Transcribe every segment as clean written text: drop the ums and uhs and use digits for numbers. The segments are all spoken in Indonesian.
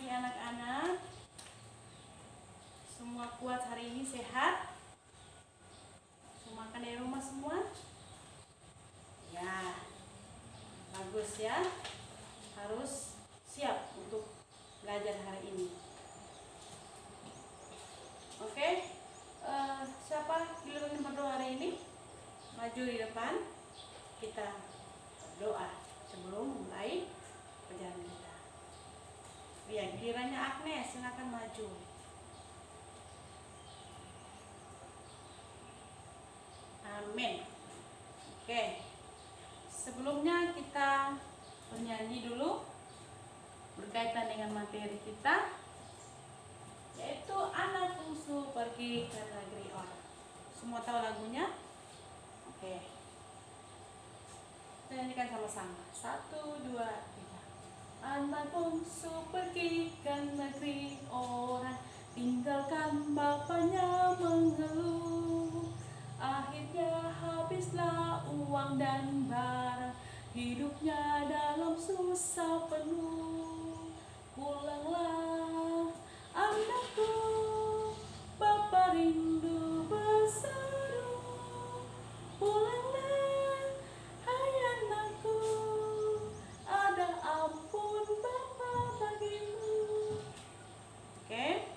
pagi anak-anak. Semua kuat hari ini, sehat? Semua makan dari rumah semua? Ya, bagus ya. Harus siap untuk belajar hari ini. Oke, siapa giliran yang berdoa hari ini? Maju di depan, kita berdoa sebelum mulai perjalanan kita. Ya, gilirannya Agnes, silakan maju. Amin. Oke, sebelumnya kita bernyanyi dulu berkaitan dengan materi kita, yaitu anak bungsu pergi ke negeri orang. Semua tahu lagunya? Oke, kita nyanyikan sama-sama. 1, 2, 3. Anak bungsu pergi ke negeri orang, tinggalkan bapaknya mengeluh. Akhirnya habislah uang dan barang, hidupnya dalam susah penuh. Pulanglah anakku, Bapa rindu berseru. Pulanglah hai anakku, ada ampun Bapa bagimu. Oke,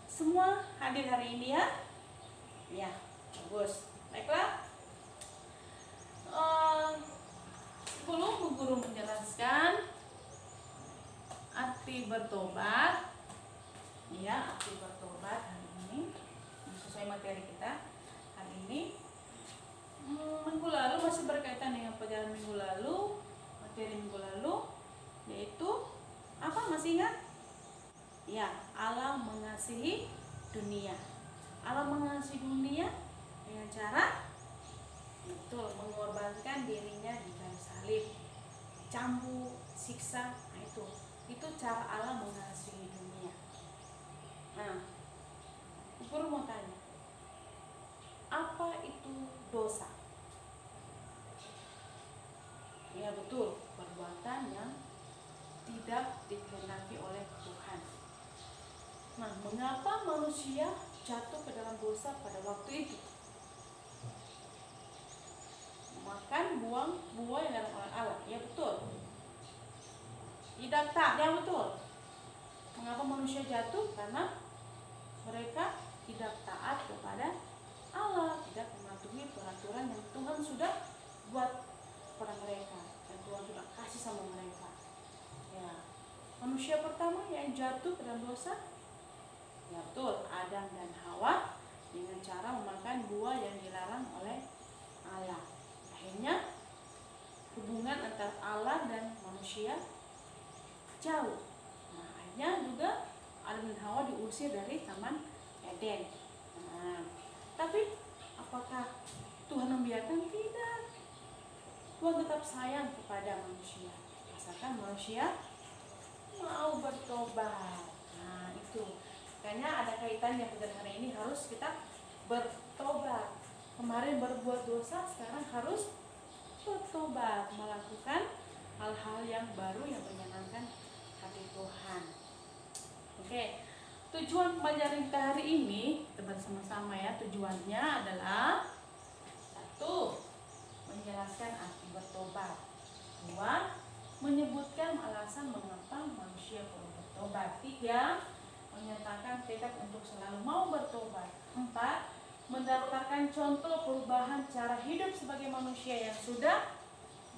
semua hadir hari ini ya? Ya, bagus. Baiklah. Sebelum Bu Guru menjelaskan arti bertobat, ya, arti bertobat hari ini sesuai materi kita hari ini. Minggu lalu masih berkaitan dengan pelajaran minggu lalu, materi minggu lalu, yaitu apa, masih ingat? Ya, Allah mengasihi dunia. Allah mengasihi dunia dengan cara betul mengorbankan dirinya di kayu salib, cambuk, siksa. Nah, itu cara Allah mengasihi dunia. Nah, Guru mau tanya, apa itu dosa? Ya betul, perbuatan yang tidak dikehendaki oleh Tuhan. Nah, mengapa manusia jatuh ke dalam dosa pada waktu itu? Makan buah yang dilarang oleh Allah. Ya betul. Tidak taat, ya betul. Mengapa manusia jatuh? Karena mereka tidak taat kepada Allah, tidak mematuhi peraturan yang Tuhan sudah buat kepada mereka, dan Tuhan sudah kasih sama mereka. Ya, manusia pertama yang jatuh ke dalam dosa, ya betul, Adam dan Hawa, dengan cara memakan buah yang dilarang oleh Allah. Akhirnya hubungan antara Allah dan manusia jauh. Nah, akhirnya juga Adam dan Hawa diusir dari Taman Eden. Nah, tapi apakah Tuhan membiarkan? Tidak. Tuhan tetap sayang kepada manusia, asalkan manusia mau bertobat. Nah, itu. Makanya ada kaitannya dengan hari ini, harus kita bertobat. Kemarin berbuat dosa, sekarang harus bertobat, melakukan hal-hal yang baru yang menyenangkan hati Tuhan. Oke, tujuan pelajaran kita hari ini, kita bersama-sama ya, tujuannya adalah 1, menjelaskan arti bertobat. 2, menyebutkan alasan mengapa manusia perlu bertobat. 3, menyatakan tekad untuk selalu mau bertobat. 4, mendaftarkan contoh perubahan cara hidup sebagai manusia yang sudah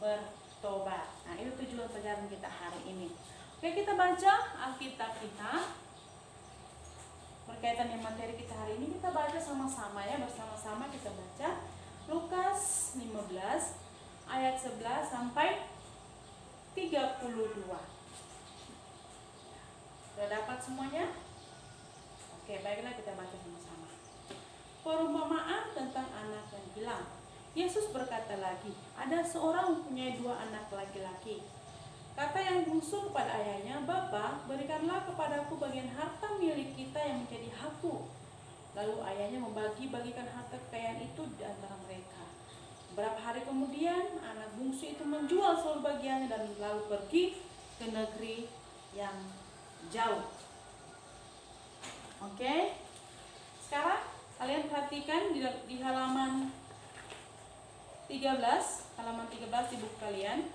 bertobat. Nah, itu tujuan pelajaran kita hari ini. Oke, kita baca Alkitab kita berkaitan dengan materi kita hari ini. Kita baca sama-sama ya, bersama-sama kita baca Lukas 15 ayat 11 sampai 32. Sudah dapat semuanya? Oke, baiklah, kita baca sama-sama. Perumpamaan tentang anak yang hilang. Yesus berkata lagi, ada seorang mempunyai 2 anak laki-laki. Kata yang bungsu kepada ayahnya, Bapa, berikanlah kepadaku bagian harta milik kita yang menjadi hakku. Lalu ayahnya membagi-bagikan harta kekayaan itu di antara mereka. Beberapa hari kemudian, anak bungsu itu menjual seluruh bagiannya dan lalu pergi ke negeri yang jauh. Oke. Sekarang kalian perhatikan di halaman 13, di buku kalian.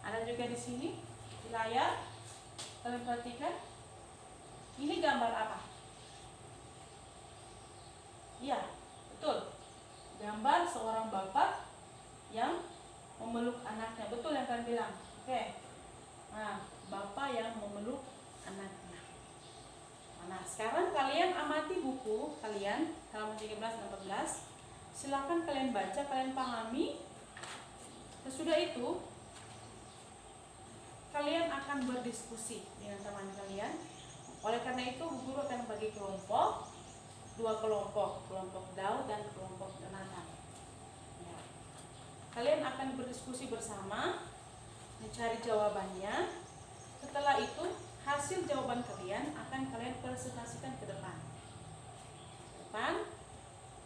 Ada juga di sini di layar. Kalian perhatikan. Ini gambar apa? Iya, betul. Gambar seorang bapak yang memeluk anaknya. Betul yang kalian bilang. Oke. Nah, bapak yang memeluk anaknya. Nah, sekarang kalian amati buku kalian halaman 13 dan 14. Silakan kalian baca, kalian pahami. Sesudah itu kalian akan berdiskusi dengan teman kalian. Oleh karena itu, guru akan bagi kelompok, 2 kelompok, kelompok Daud dan kelompok Yonatan. Ya. Kalian akan berdiskusi bersama, mencari jawabannya. Setelah itu, hasil jawaban kalian akan kalian presentasikan ke depan.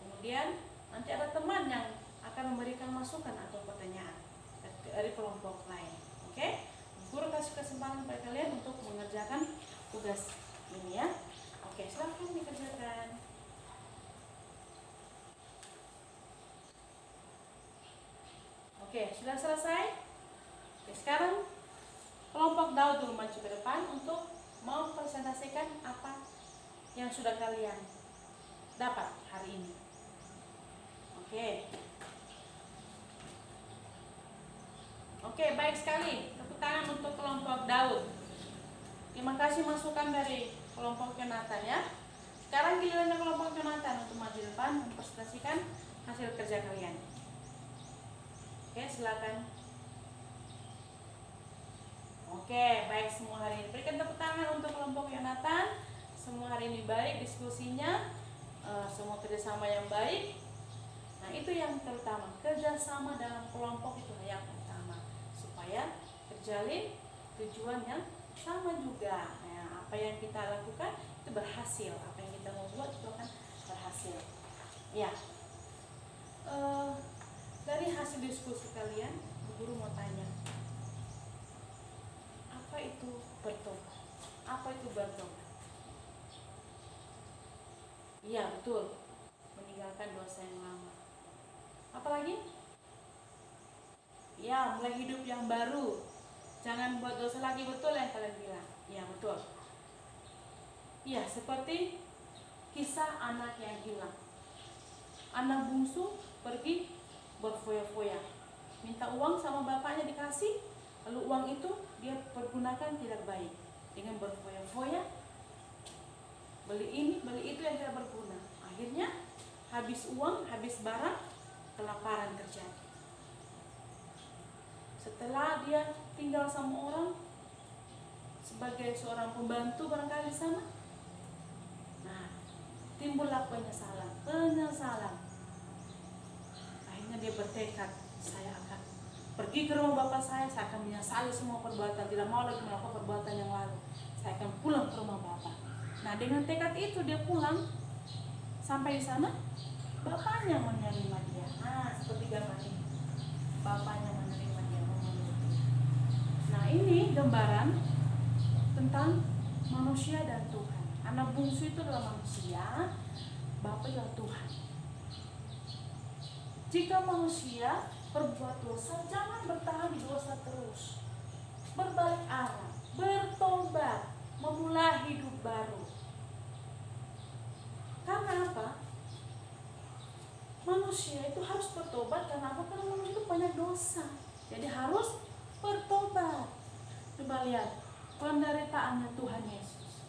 Kemudian nanti ada teman yang akan memberikan masukan atau pertanyaan dari kelompok lain. Oke? Guru kasih kesempatan pada kalian untuk mengerjakan tugas ini ya. Oke, silahkan dikerjakan. Oke, sudah selesai? Oke, sekarang kelompok Daud dulu maju ke depan untuk mempresentasikan apa yang sudah kalian dapat hari ini. Oke. Oke, baik sekali. Tepuk tangan untuk kelompok Daud. Terima kasih masukan dari kelompok Yonatan ya. Sekarang giliran kelompok Yonatan untuk maju depan mempresentasikan hasil kerja kalian. Oke, silakan. Oke, baik semua hari ini. Berikan tepuk tangan untuk kelompok Yonatan. Semua hari ini baik diskusinya, semua kerjasama yang baik. Nah, itu yang terutama. Kerjasama dalam kelompok itu yang utama, supaya terjalin tujuan yang sama juga. Nah, apa yang kita lakukan itu berhasil. Apa yang kita mau buat itu akan berhasil. Ya. Dari hasil diskusi kalian, guru mau tanya, apa itu bertobat? Apa itu bertobat? Iya, betul. Meninggalkan dosa yang lama. Apalagi? Ya, mulai hidup yang baru. Jangan buat dosa lagi, betul yang kalian bilang. Ya, betul. Ya, seperti kisah anak yang hilang. Anak bungsu pergi berfoya-foya, minta uang sama bapaknya dikasih, lalu uang itu dia pergunakan tidak baik dengan berfoya-foya, beli ini, beli itu yang tidak berguna. Akhirnya habis uang, habis barang, kelaparan terjadi. Setelah dia tinggal sama orang sebagai seorang pembantu barangkali di sana, nah, timbullah penyesalan. Akhirnya dia bertekad, saya akan pergi ke rumah bapak saya akan menyesali semua perbuatan, tidak mau lagi melakukan perbuatan yang lalu. Saya akan pulang ke rumah bapak. Nah, dengan tekad itu dia pulang. Sampai di sana, bapaknya menerima dia. Nah, seperti gambar ini. Bapaknya menerima dia, memeluk dia. Nah, ini gambaran tentang manusia dan Tuhan. Anak bungsu itu adalah manusia, bapak adalah Tuhan. Jika manusia berbuat dosa, jangan bertahan di dosa terus. Berbalik arah, bertobat, memulai hidup baru. Karena apa? Manusia itu harus bertobat. Karena apa? Karena manusia itu banyak dosa. Jadi harus bertobat. Coba lihat penderitaannya Tuhan Yesus.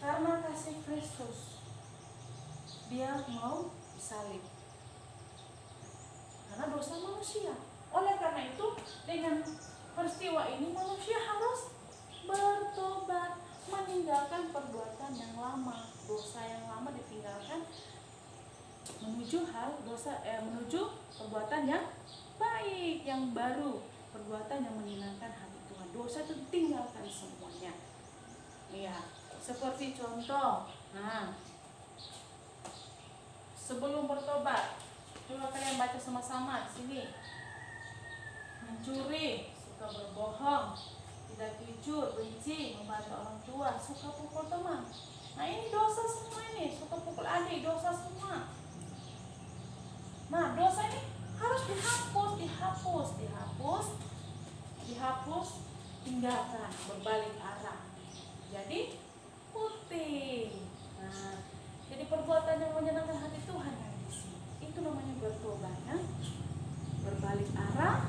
Karena kasih Kristus, dia mau disalib. Karena dosa manusia. Oleh karena itu, dengan peristiwa ini manusia harus bertobat, meninggalkan perbuatan yang lama, dosa yang lama ditinggalkan, menuju menuju perbuatan yang baik, yang baru, perbuatan yang menyenangkan hati Tuhan. Dosa itu tinggalkan semuanya. Iya, seperti contoh. Nah, sebelum bertobat, coba kalian baca sama-sama di sini. Mencuri, suka berbohong, tidak jujur, benci, membantah orang tua, suka pukul teman. Nah ini dosa semua ini, suka pukul adik, dosa semua. Nah dosa ini harus dihapus, tinggalkan, berbalik arah. Jadi putih. Nah, jadi perbuatan yang menyenangkan hati Tuhan yang di sini. Itu namanya bertobat, ya. Berbalik arah,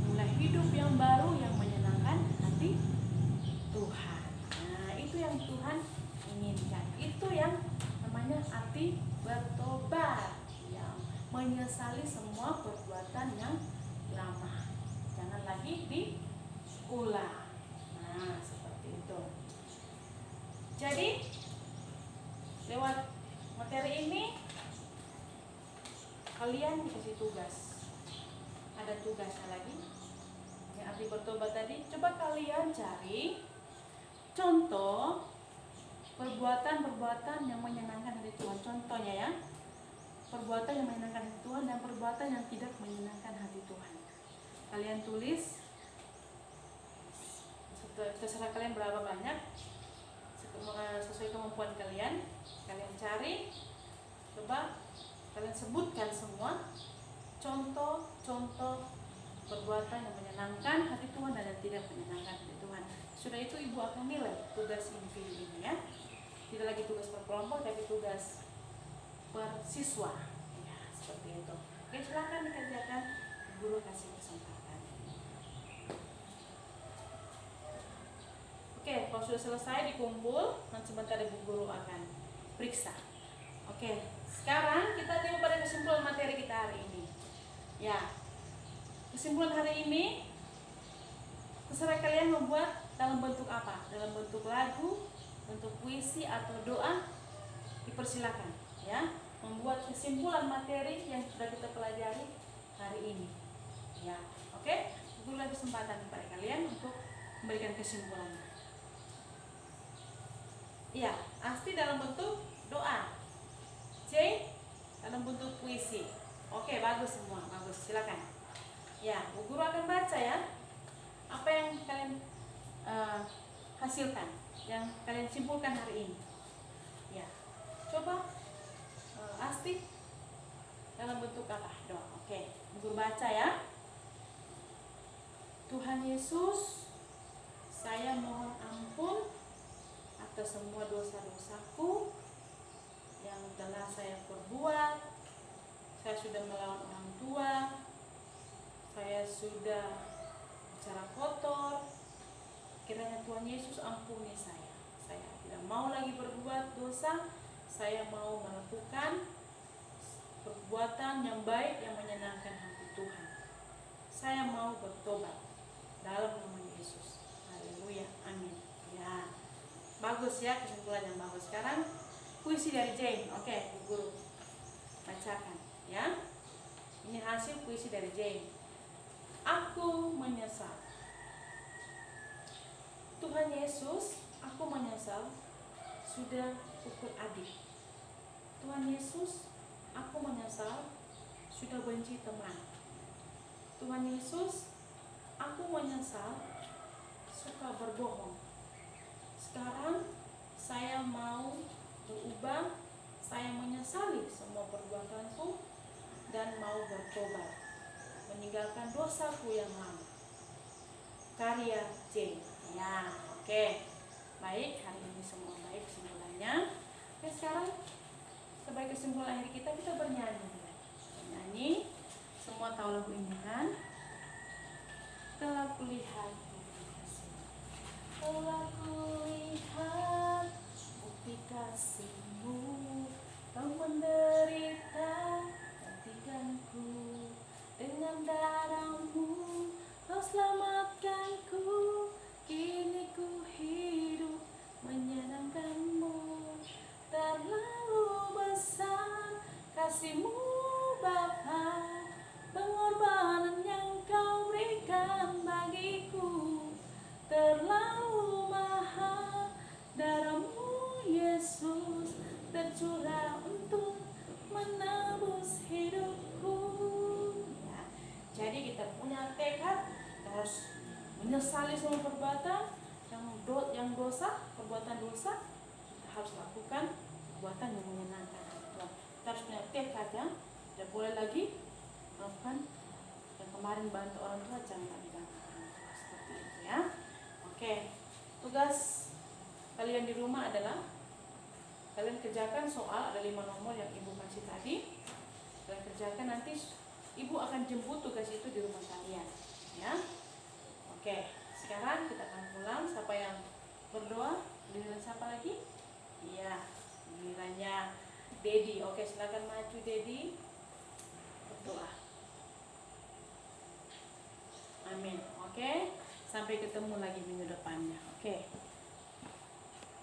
mulai hidup yang baru yang menyenangkan hati Tuhan. Nah, itu yang Tuhan inginkan. Itu yang namanya arti bertobat, yang menyesali semua perbuatan yang lama. Jangan lagi diulang. Nah, seperti itu. Jadi lewat materi ini kalian dikasih tugas. Ada tugasnya lagi. Yang arti bertobat tadi, coba kalian cari contoh perbuatan-perbuatan yang menyenangkan hati Tuhan. Contohnya ya, perbuatan yang menyenangkan hati Tuhan dan perbuatan yang tidak menyenangkan hati Tuhan. Kalian tulis, terserah kalian berapa banyak, sesuai kemampuan kalian. Kalian cari, coba kalian sebutkan semua contoh-contoh perbuatan yang menyenangkan hati Tuhan dan yang tidak menyenangkan hati Tuhan. Sudah itu ibu akan nilai tugas individu ini, ya. Tidak lagi tugas per kelompok, tapi tugas per siswa, ya, seperti itu. Oke, silakan dikerjakan, guru kasih kesempatan. Oke, kalau sudah selesai dikumpul, nanti sebentar ibu guru akan periksa. Oke, sekarang kita tiba pada kesimpulan materi kita hari ini. Ya, kesimpulan hari ini terserah kalian membuat dalam bentuk apa, dalam bentuk lagu, bentuk puisi atau doa, dipersilakan, ya, membuat kesimpulan materi yang sudah kita pelajari hari ini, ya. Oke, berilah kesempatan kepada kalian untuk memberikan kesimpulannya. Ya, Asti dalam bentuk doa, J dalam bentuk puisi. Oke, bagus semua, bagus, silakan. Ya, Bu Guru akan baca, ya, apa yang kalian hasilkan, yang kalian simpulkan hari ini. Ya, coba Asti dalam bentuk apa? Doa. Oke, Bu Guru baca, ya. Tuhan Yesus, saya mohon ampun atas semua dosa-dosaku yang telah saya perbuat. Saya sudah melawan orang tua, saya sudah bicara kotor. Kiranya Tuhan Yesus ampuni saya. Saya tidak mau lagi berbuat dosa. Saya mau melakukan perbuatan yang baik yang menyenangkan hati Tuhan. Saya mau bertobat dalam nama Yesus. Haleluya, amin. Ya, bagus ya, kesimpulan yang bagus. Sekarang puisi dari Jane. Oke, Bu Guru bacakan, ya. Ini hasil puisi dari Jane. Aku menyesal. Tuhan Yesus, aku menyesal sudah pukul adik. Tuhan Yesus, aku menyesal sudah benci teman. Tuhan Yesus, aku menyesal suka berbohong. Sekarang saya mau berubah. Saya menyesali semua perbuatanku dan mau bertobat, meninggalkan dosaku yang lama. Karya J. Ya, oke. Baik, hari ini semua baik kesimpulannya. Oke, sekarang sebagai kesimpulan akhir kita bernyanyi. Bernyanyi, semua tahu lagu ini kan? Telah kulihat bukti kasih. Telah kulihat bukti kasih-Mu. Kau menderita gantikanku, dengan darah-Mu Kau selamatkanku. Kini ku hidup menyenangkan-Mu. Terlalu besar kasih-Mu Bapa, pengorbanan yang menyesali semua perbuatan yang dosa, perbuatan dosa. Kita harus lakukan perbuatan yang menyenangkan Tuhan. Kita harus punya tekad ya. Tidak boleh lagi melakukan yang kemarin bantu orang tua, jangan lagi bantu orang tua seperti itu ya. Oke, tugas kalian di rumah adalah kalian kerjakan soal, ada 5 nomor yang ibu kasih tadi. Kalian kerjakan, nanti ibu akan jemput tugas itu di rumah kalian ya. Oke, sekarang kita akan pulang. Siapa yang berdoa? Giliran siapa lagi? Iya, gilirannya Dedi. Oke, silakan maju Dedi, berdoa. Amin. Oke, sampai ketemu lagi minggu depannya. Oke.